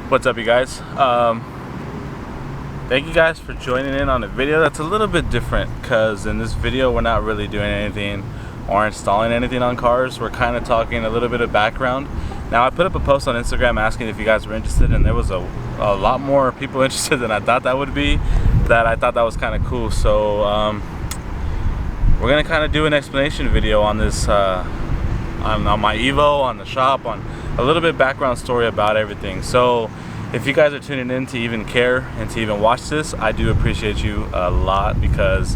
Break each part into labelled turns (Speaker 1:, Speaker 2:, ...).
Speaker 1: What's up, you guys? Thank you guys for joining in on a video that's a little bit different, because in this video we're not really doing anything or installing anything on cars. We're kind of talking a little bit of background. Now, I put up a post on Instagram asking if you guys were interested, and there was a lot more people interested than I thought that would be. I thought that was kind of cool. So we're gonna kind of do an explanation video on this, on my Evo, on the shop, on a little bit background story about everything. So if you guys are tuning in to even care and to even watch this, I do appreciate you a lot, because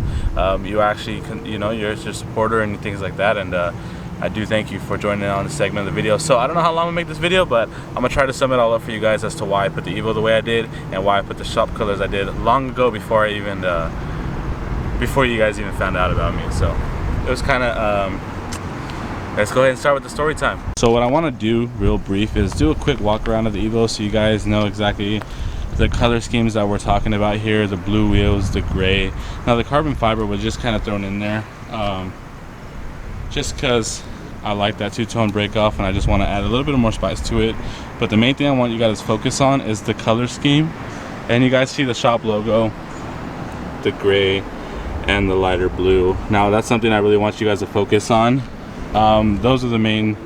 Speaker 1: you actually, you're just a supporter and things like that, and I do thank you for joining in on this segment of the video. So I don't know how long I'm gonna make this video, but I'm gonna try to sum it all up for you guys as to why I put the Evo the way I did and why I put the shop colors I did long ago, before I even before you guys even found out about me. So it was kind of let's go ahead and start with the story time. So what I want to do real brief is do a quick walk around of the Evo, so you guys know exactly the color schemes that we're talking about here. The blue wheels, the gray. Now the carbon fiber was just kind of thrown in there just because I like that two-tone break off, and I just want to add a little bit more spice to it. But the main thing I want you guys to focus on is the color scheme. And you guys see the shop logo, the gray and the lighter blue. Now that's something I really want you guys to focus on. Those are the main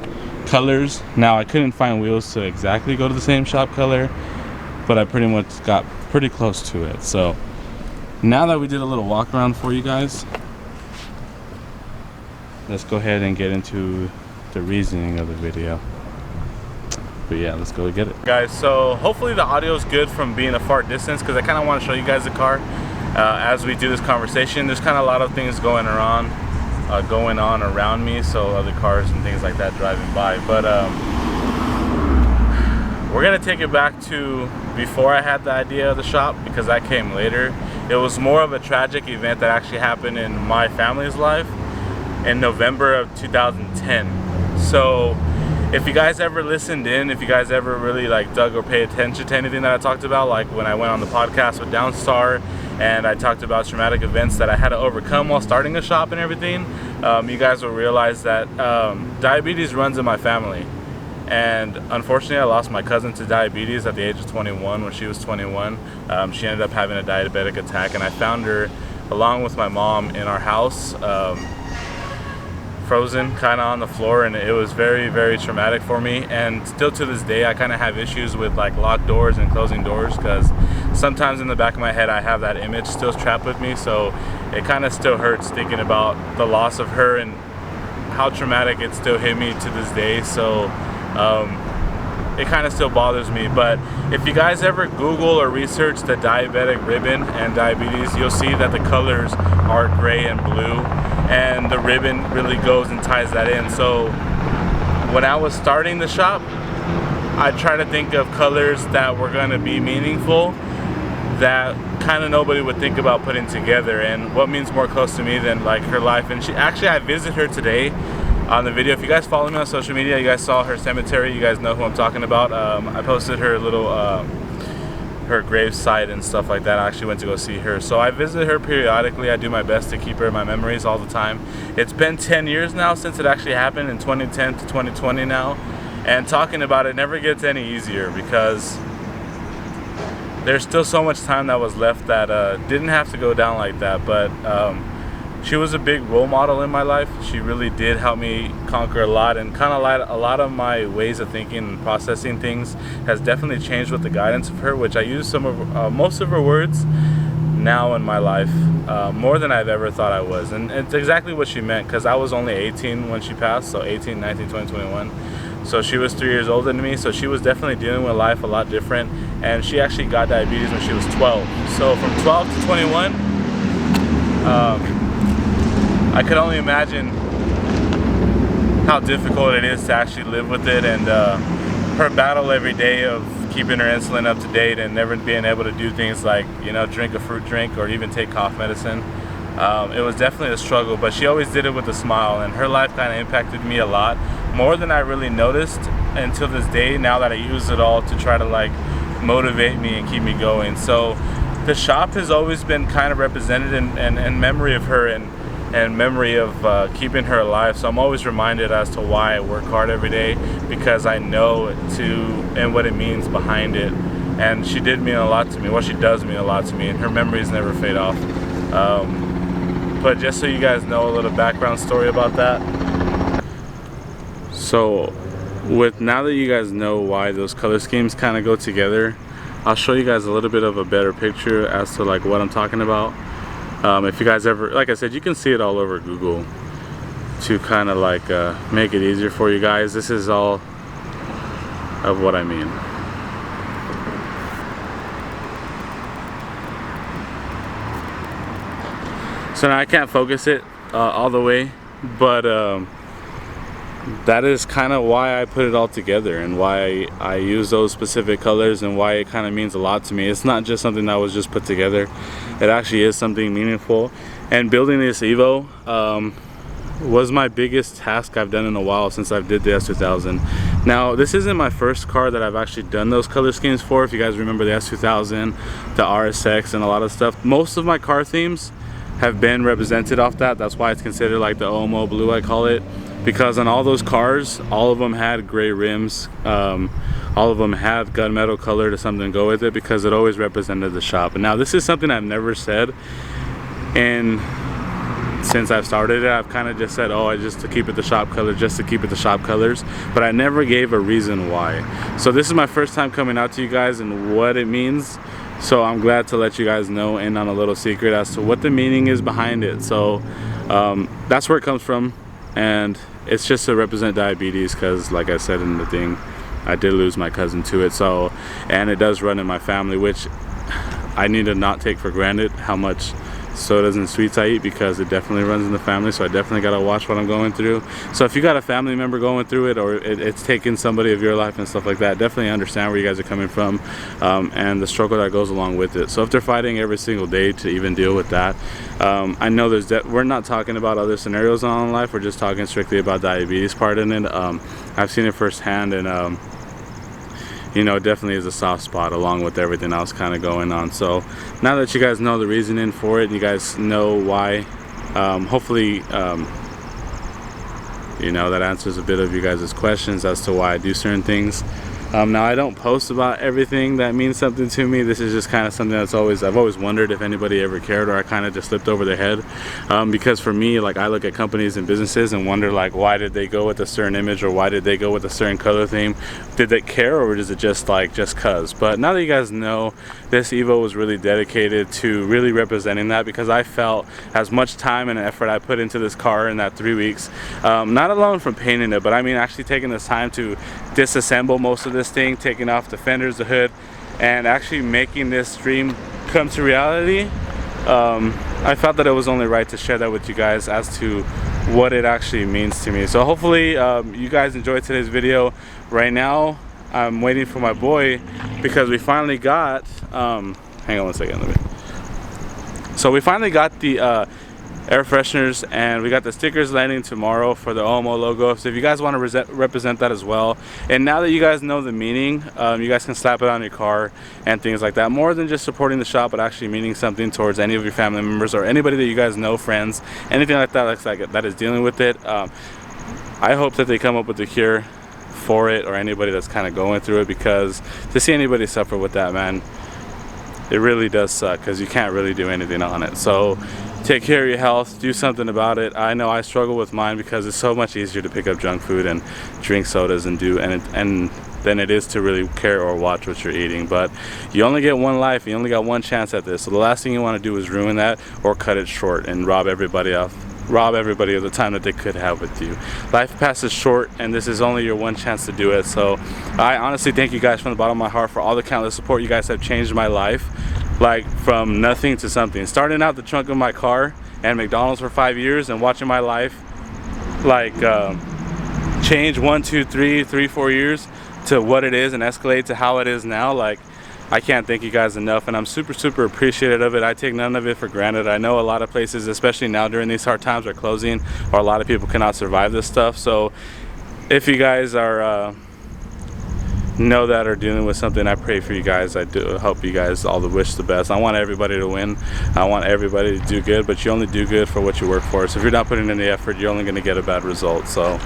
Speaker 1: colors. Now I couldn't find wheels to exactly go to the same shop color, but I pretty much got pretty close to it. So now that we did a little walk around for you guys, let's go ahead and get into the reasoning of the video. But yeah, let's go get it, guys. So hopefully the audio is good from being a far distance, because I kind of want to show you guys the car as we do this conversation. There's kind of a lot of things going on around me, so other cars and things like that driving by. But we're gonna take it back to before I had the idea of the shop, because that came later. It was more of a tragic event that actually happened in my family's life in November of 2010. So if you guys ever listened in, if you guys ever really dug or paid attention to anything that I talked about, like when I went on the podcast with Downstar and I talked about traumatic events that I had to overcome while starting a shop and everything, you guys will realize that diabetes runs in my family. And unfortunately, I lost my cousin to diabetes at the age of 21. When she was 21, she ended up having a diabetic attack, and I found her along with my mom in our house, frozen kind of on the floor, and it was very, very traumatic for me. And still to this day, I kind of have issues with locked doors and closing doors, because sometimes in the back of my head I have that image still trapped with me. So it kind of still hurts thinking about the loss of her and how traumatic it still hit me to this day. So it kind of still bothers me. But if you guys ever Google or research the diabetic ribbon and diabetes, you'll see that the colors are gray and blue, and the ribbon really goes and ties that in. So when I was starting the shop, I tried to think of colors that were going to be meaningful, that kind of nobody would think about putting together. And what means more close to me than her life? And I visit her today on the video. If you guys follow me on social media, you guys saw her cemetery. You guys know who I'm talking about. I posted her little her grave site and stuff like that. I actually went to go see her. So I visit her periodically. I do my best to keep her in my memories all the time. It's been 10 years now since it actually happened, in 2010 to 2020 now. And talking about it never gets any easier, because there's still so much time that was left that didn't have to go down like that. But she was a big role model in my life. She really did help me conquer a lot, and kind of a lot of my ways of thinking and processing things has definitely changed with the guidance of her, which I use most of her words now in my life more than I've ever thought I was. And it's exactly what she meant, because I was only 18 when she passed, so 18, 19, 20, 21. So she was 3 years older than me, so she was definitely dealing with life a lot different. And she actually got diabetes when she was 12. So from 12 to 21, I could only imagine how difficult it is to actually live with it, and her battle every day of keeping her insulin up to date and never being able to do things like, drink a fruit drink or even take cough medicine. It was definitely a struggle, but she always did it with a smile, and her life kind of impacted me a lot, more than I really noticed until this day, now that I use it all to try to motivate me and keep me going. So the shop has always been kind of represented in memory of her, and and memory of keeping her alive. So I'm always reminded as to why I work hard every day, because I know and what it means behind it. And she did mean a lot to me. Well, she does mean a lot to me, and her memories never fade off. But just so you guys know a little background story about that. So now that you guys know why those color schemes kind of go together, I'll show you guys a little bit of a better picture as to like what I'm talking about. If you guys ever, like I said, you can see it all over Google to kind of like make it easier for you guys. This is all of what I mean. So now I can't focus it all the way, but that is kind of why I put it all together, and why I use those specific colors, and why it kind of means a lot to me. It's not just something that was just put together. It actually is something meaningful. And building this Evo was my biggest task I've done in a while since I did the S2000. Now, this isn't my first car that I've actually done those color schemes for. If you guys remember the S2000, the RSX, and a lot of stuff, most of my car themes have been represented off that. That's why it's considered like the Omo blue, I call it. Because on all those cars, all of them had gray rims, all of them had gunmetal color to something to go with it, because it always represented the shop. And now this is something I've never said, and since I've started it, I've kind of just said, oh, I just to keep it the shop color, just to keep it the shop colors, but I never gave a reason why. So this is my first time coming out to you guys and what it means. So I'm glad to let you guys know, and on a little secret as to what the meaning is behind it. So that's where it comes from. And it's just to represent diabetes, because like I said in the thing, I did lose my cousin to it. So, and it does run in my family, which I need to not take for granted how much sodas and sweets I eat, because it definitely runs in the family. So I definitely got to watch what I'm going through. So if you got a family member going through it, or it's taken somebody of your life and stuff like that, definitely understand where you guys are coming from, and the struggle that goes along with it. So if they're fighting every single day to even deal with that, I know we're not talking about other scenarios in life. We're just talking strictly about diabetes part in it. I've seen it firsthand, and you know, it definitely is a soft spot along with everything else kind of going on. So now that you guys know the reasoning for it, and you guys know why, hopefully you know, that answers a bit of you guys' questions as to why I do certain things. Now, I don't post about everything that means something to me. This is just kind of something that's I've always wondered if anybody ever cared, or I kind of just slipped over their head. Because for me, like, I look at companies and businesses and wonder, like, why did they go with a certain image, or why did they go with a certain color theme? Did they care, or is it just like, just cuz? But now that you guys know, this Evo was really dedicated to really representing that, because I felt as much time and effort I put into this car in that 3 weeks, not alone from painting it, but I mean actually taking this time to disassemble most of this thing, taking off the fenders, the hood, and actually making this dream come to reality. I felt that it was only right to share that with you guys as to what it actually means to me. So hopefully you guys enjoyed today's video. Right now I'm waiting for my boy, because we finally got hang on one second, so we finally got the air fresheners, and we got the stickers landing tomorrow for the Omo logo. So if you guys want to represent that as well, and now that you guys know the meaning, you guys can slap it on your car and things like that, more than just supporting the shop, but actually meaning something towards any of your family members or anybody that you guys know, friends, anything like that, that is dealing with it. I hope that they come up with a cure for it, or anybody that's kind of going through it, because to see anybody suffer with that, man, it really does suck, because you can't really do anything on it. So take care of your health, do something about it. I know I struggle with mine, because it's so much easier to pick up junk food and drink sodas and than it is to really care or watch what you're eating. But you only get one life, you only got one chance at this. So the last thing you want to do is ruin that, or cut it short and rob everybody of the time that they could have with you. Life passes short, and this is only your one chance to do it. So I honestly thank you guys from the bottom of my heart for all the countless support. You guys have changed my life, like from nothing to something. Starting out the trunk of my car and McDonald's for 5 years, and watching my life like change 1, 2, 3, 4 years to what it is, and escalate to how it is now. Like, I can't thank you guys enough, and I'm super appreciative of it. I take none of it for granted. I know a lot of places, especially now during these hard times, are closing, or a lot of people cannot survive this stuff. So if you guys are know that are dealing with something, I pray for you guys. I do hope you guys all the wish the best. I want everybody to win. I want everybody to do good, but you only do good for what you work for. So if you're not putting in the effort, you're only going to get a bad result. So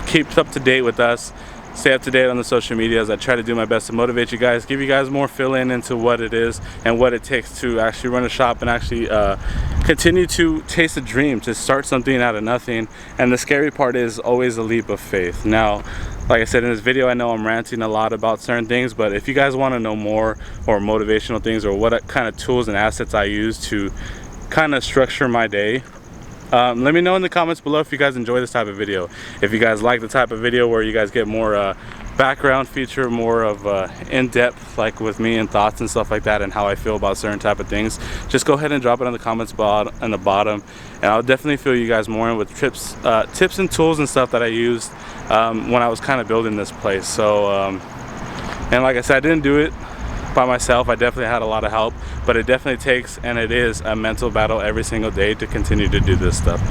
Speaker 1: keep up to date with us. Stay up to date on the social medias. I try to do my best to motivate you guys, give you guys more fill-in into what it is and what it takes to actually run a shop and actually continue to chase a dream, to start something out of nothing. And the scary part is always a leap of faith. Now, like I said in this video, I know I'm ranting a lot about certain things, but if you guys want to know more or motivational things or what kind of tools and assets I use to kind of structure my day, let me know in the comments below if you guys enjoy this type of video. If you guys like the type of video where you guys get more background feature, more of in-depth, like with me and thoughts and stuff like that, and how I feel about certain type of things, just go ahead and drop it in the comments in the bottom, and I'll definitely fill you guys more in with tips and tools and stuff that I used when I was kind of building this place. So and like I said, I didn't do it by myself. I definitely had a lot of help, but it definitely takes, and it is a mental battle every single day to continue to do this stuff.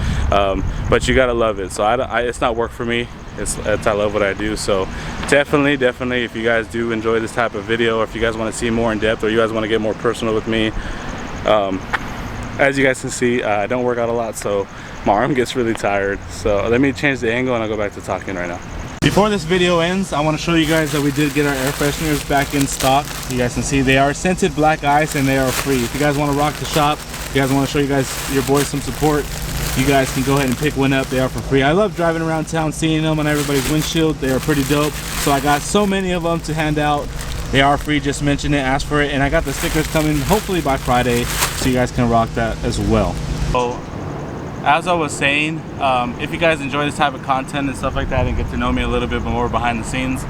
Speaker 1: But you gotta love it. So it's not work for me. It's I love what I do. So definitely, if you guys do enjoy this type of video, or if you guys want to see more in depth, or you guys want to get more personal with me, as you guys can see, I don't work out a lot, so my arm gets really tired. So let me change the angle and I'll go back to talking right now. Before this video ends, I want to show you guys that we did get our air fresheners back in stock. You guys can see they are scented black ice and they are free. If you guys want to rock the shop, you guys want to show you guys, your boys, some support, you guys can go ahead and pick one up. They are for free. I love driving around town, seeing them on everybody's windshield. They are pretty dope. So I got so many of them to hand out. They are free, just mention it, ask for it. And I got the stickers coming hopefully by Friday, so you guys can rock that as well. So, as I was saying, if you guys enjoy this type of content and stuff like that and get to know me a little bit more behind the scenes,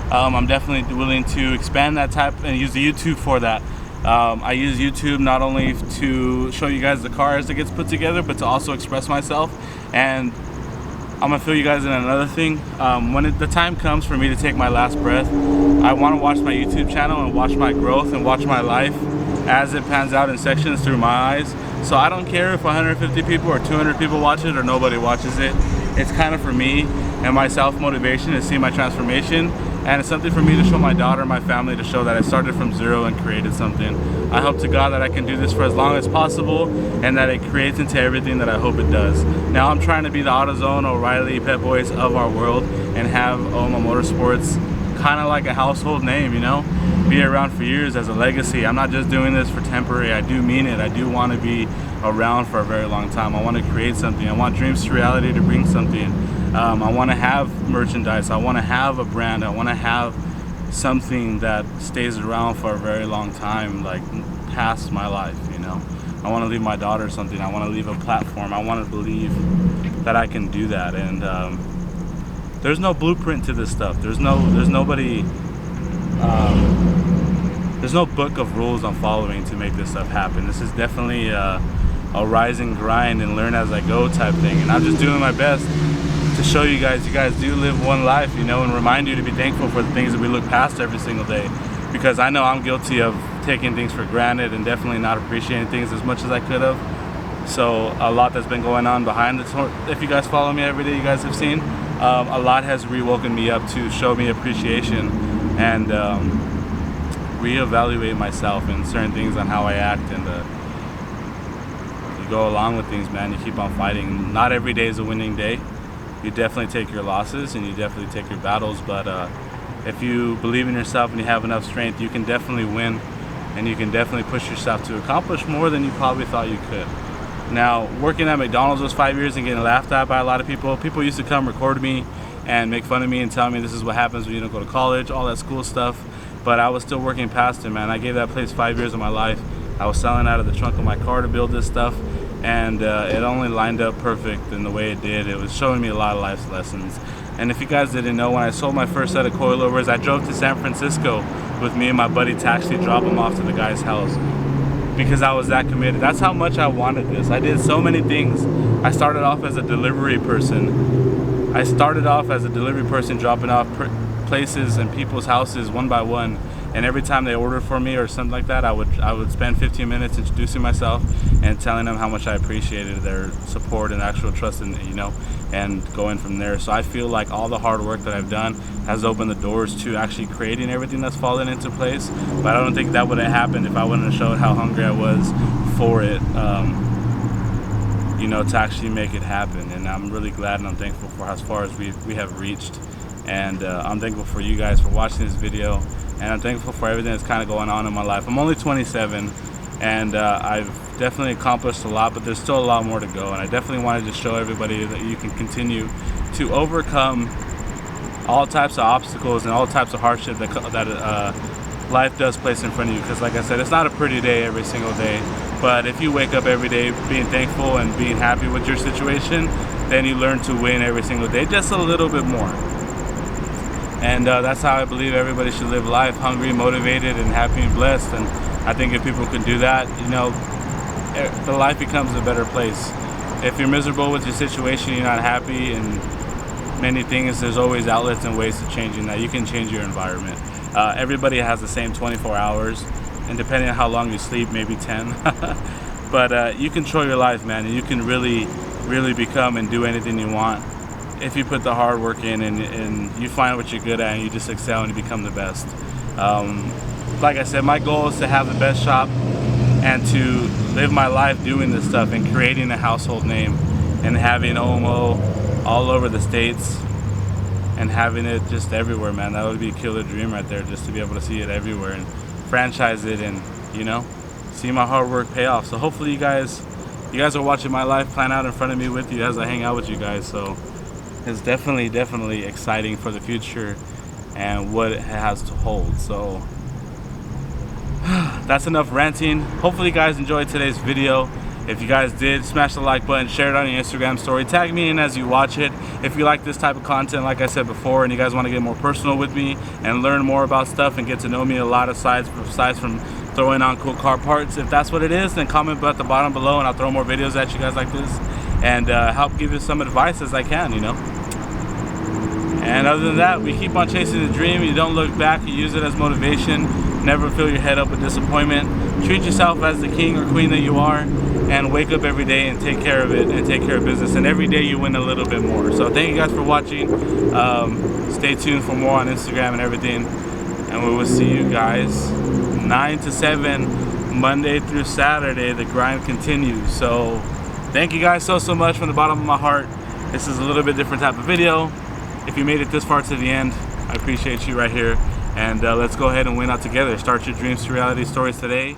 Speaker 1: I'm definitely willing to expand that type and use the YouTube for that. I use YouTube not only to show you guys the cars that gets put together, but to also express myself. And I'm gonna fill you guys in another thing. When the time comes for me to take my last breath, I want to watch my YouTube channel and watch my growth and watch my life as it pans out in sections through my eyes. So I don't care if 150 people or 200 people watch it or nobody watches it. It's kind of for me and my self-motivation to see my transformation, and it's something for me to show my daughter and my family, to show that I started from zero and created something. I hope to God that I can do this for as long as possible and that it creates into everything that I hope it does. Now I'm trying to be the AutoZone, O'Reilly, Pep Boys of our world and have OMA Motorsports kind of like a household name, you know, be around for years as a legacy. I'm not just doing this for temporary. I do mean it. I do want to be around for a very long time. I want to create something. I want dreams to reality, to bring something. I want to have merchandise. I want to have a brand. I want to have something that stays around for a very long time, like past my life, you know. I want to leave my daughter something. I want to leave a platform. I want to believe that I can do that. And there's no blueprint to this stuff. There's no book of rules I'm following to make this stuff happen. This is definitely a rise and grind and learn as I go type thing. And I'm just doing my best to show you guys do live one life, you know, and remind you to be thankful for the things that we look past every single day. Because I know I'm guilty of taking things for granted and definitely not appreciating things as much as I could have. So a lot that's been going on behind the if you guys follow me every day, you guys have seen, a lot has rewoken me up to show me appreciation and reevaluate myself and certain things on how I act. And you go along with things, man. You keep on fighting. Not every day is a winning day. You definitely take your losses and you definitely take your battles, but if you believe in yourself and you have enough strength, you can definitely win, and you can definitely push yourself to accomplish more than you probably thought you could. Now, working at McDonald's was 5 years and getting laughed at by a lot of people. People used to come record me and make fun of me and tell me this is what happens when you don't go to college, all that school stuff. But I was still working past it, man. I gave that place 5 years of my life. I was selling out of the trunk of my car to build this stuff, and it only lined up perfect in the way it did. It was showing me a lot of life lessons. And if you guys didn't know, when I sold my first set of coilovers, I drove to San Francisco with me and my buddy to actually drop them off to the guy's house, because I was that committed. That's how much I wanted this. I did so many things. I started off as a delivery person. dropping off places and people's houses one by one And every time they ordered for me or something like that, I would spend 15 minutes introducing myself and telling them how much I appreciated their support and actual trust in, and going from there. So I feel like all the hard work that I've done has opened the doors to actually creating everything that's fallen into place. But I don't think that would have happened if I wouldn't have showed how hungry I was for it, to actually make it happen. And I'm really glad and I'm thankful for as far as we have reached. And I'm thankful for you guys for watching this video, and I'm thankful for everything that's kind of going on in my life. I'm only 27, and I've definitely accomplished a lot, but there's still a lot more to go. And I definitely wanted to show everybody that you can continue to overcome all types of obstacles and all types of hardship that life does place in front of you. Because like I said, it's not a pretty day every single day, but if you wake up every day being thankful and being happy with your situation, then you learn to win every single day just a little bit more. And that's how I believe everybody should live life: hungry, motivated, and happy and blessed. And I think if people can do that, the life becomes a better place. If you're miserable with your situation, you're not happy, and many things, there's always outlets and ways to changing that. You can change your environment. Everybody has the same 24 hours, and depending on how long you sleep, maybe 10. But you control your life, man, and you can really, really become and do anything you want if you put the hard work in and you find what you're good at and you just excel and you become the best. Like I said, my goal is to have the best shop and to live my life doing this stuff and creating a household name and having OMO all over the states and having it just everywhere, man. That would be a killer dream right there, just to be able to see it everywhere and franchise it and, see my hard work pay off. So hopefully you guys are watching my life plan out in front of me with you as I hang out with you guys. So it's definitely exciting for the future and what it has to hold. So that's enough ranting. Hopefully you guys enjoyed today's video. If you guys did, smash the like button, share it on your Instagram story, tag me in as you watch it. If you like this type of content, like I said before, and you guys want to get more personal with me and learn more about stuff and get to know me a lot aside from throwing on cool car parts, if that's what it is, then comment at the bottom below and I'll throw more videos at you guys like this and help give you some advice as I can, And other than that, we keep on chasing the dream. You don't look back, you use it as motivation. Never fill your head up with disappointment. Treat yourself as the king or queen that you are, and wake up every day and take care of it and take care of business. And every day you win a little bit more. So thank you guys for watching. Stay tuned for more on Instagram and everything. And we will see you guys 9 to 7, Monday through Saturday. The grind continues. So thank you guys so much from the bottom of my heart. This is a little bit different type of video. If you made it this far to the end, I appreciate you right here. And let's go ahead and win out together. Start your dreams to reality stories today.